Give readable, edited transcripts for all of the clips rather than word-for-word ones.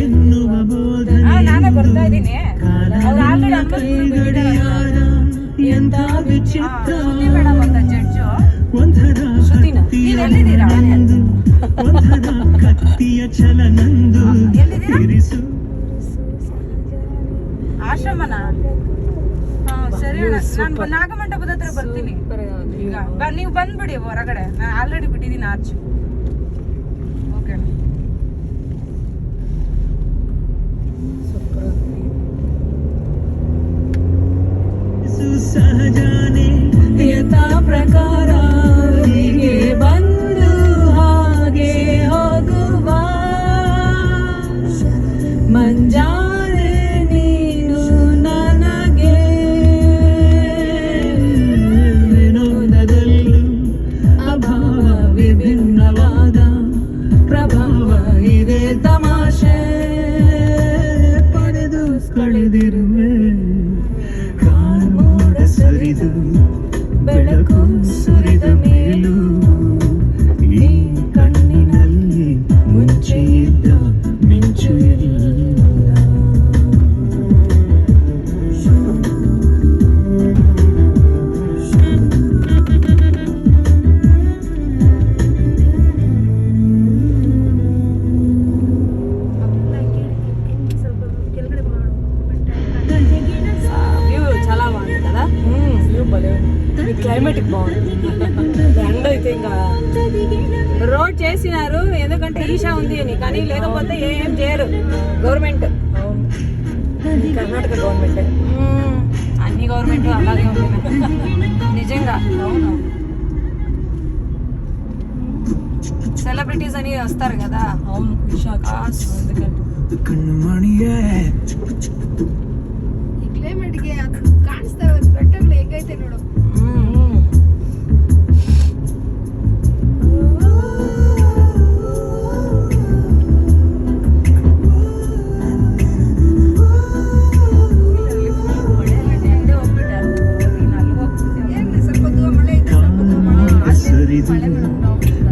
ಬದುಕೆನ್ನುವ ನಾನೇ ಬರ್ತಾ ಇದ್ದೀನಿ. ಎಂತ ವಿಚಿತ್ರ ಮೇಡಮ್ ಅಂತ ಜಡ್ಜು ಒಂಥರ ಒಂಥರ ಕತ್ತಿಯ ಛಲ ನಂದು ಇರಿಸು ಆಶ್ರಮನ. ಸರಿ ನಾನು ನಾಗಮಂಟಪದ ಹತ್ರ ಬರ್ತೀನಿ. ಈಗ ನೀವು ಬಂದ್ಬಿಡಿ ಹೊರಗಡೆ. ನಾನು ಆಲ್ರೆಡಿ ಬಿಟ್ಟಿದ್ದೀನಿ ಆರ್ಚ್. ಓಕೆ ಸಹಜಾನೆ ಯಥಾ ಪ್ರಕಾರ ಹೀಗೆ ಬಂದು ಹಾಗೆ ಹೋಗುವ ಮಂಜಾನೆ ನೀನು ನನಗೆ ವಿನೋದದಲ್ಲೂ ಅಭಾವ ವಿಭಿನ್ನವಾದ ಪ್ರಭಾವ ಇದೆ ತಮಾಷೆ ಪಡೆದು ಕಳೆದಿರುವೆ ಕಾಮೋಡ ಸರಿದು ಬೆಳಕು ಸುರಿದ ಮೇಲೂ ಈ ಕಣ್ಣಿನಲ್ಲಿ ಮುಂಚೆ ಇದ್ದ ಮಿಂಚು ಇಲ್ಲ వ్యూ చాలా బాగుంది కదా. వ్యూ భలే ఉంది. క్లైమేటిక్ బాగుంది. ఎండ అయితే ఇంకా రోడ్ చేసినారు ఎందుకంటే ఈషా ఉంది అని, కానీ లేకపోతే ఏం చేయరు గవర్నమెంట్. కర్ణాటక గవర్నమెంట్ అన్ని గవర్నమెంట్ అలాగే ఉంది నిజంగా. అవును, సెలబ్రిటీస్ అని వస్తారు కదా. అవును, ఈషా ಕಣ್ಣು ಮಣಿಯೇ ಕ್ಲೈಮೇಟ್ಗೆ ಕಾಣಿಸ್ತಾ ಇರೋದು ಬೆಟ್ಟಗಳು ಹೆಂಗೈತೆ ನೋಡು. ಸ್ವಲ್ಪ ದೂರ ಮಳೆ ಐತೆ, ಸ್ವಲ್ಪ ದೂರ ಮಳೆ ಸರಿದು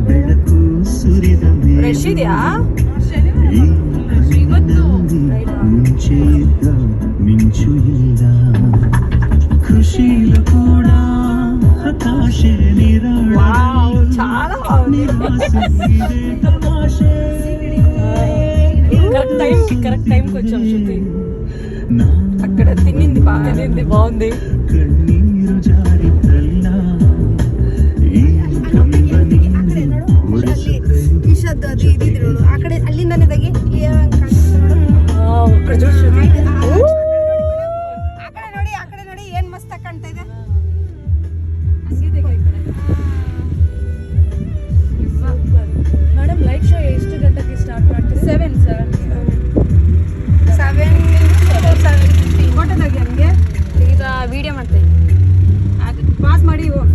ಬೆಳಕು ಸುರಿದ ರಶ್ ಇದೆಯಾ? ಈ ಕಣ್ಣಿನಲ್ಲಿ ಮುಂಚೆ ಇದ್ದ ಮಿಂಚು ಇಲ್ಲ ಖುಷಿಲು ಕೂಡ ಹತಾಶೆ ವಾವ್, చాలా బాగుంది. ನಿರಾಸೆ ತಮಾಷೆ కరెక్ట్ టైంకి వచ్చాం. శృతి అక్కడ తిన్నింది బాగుంది. ಕಣ್ಣೀರು ಜಾರಿತಲ್ಲ ಈ ಕಂಬನಿ ಒರೆಸು ಕೈ ಈಶಾದ್ದು ಅದು ಇದು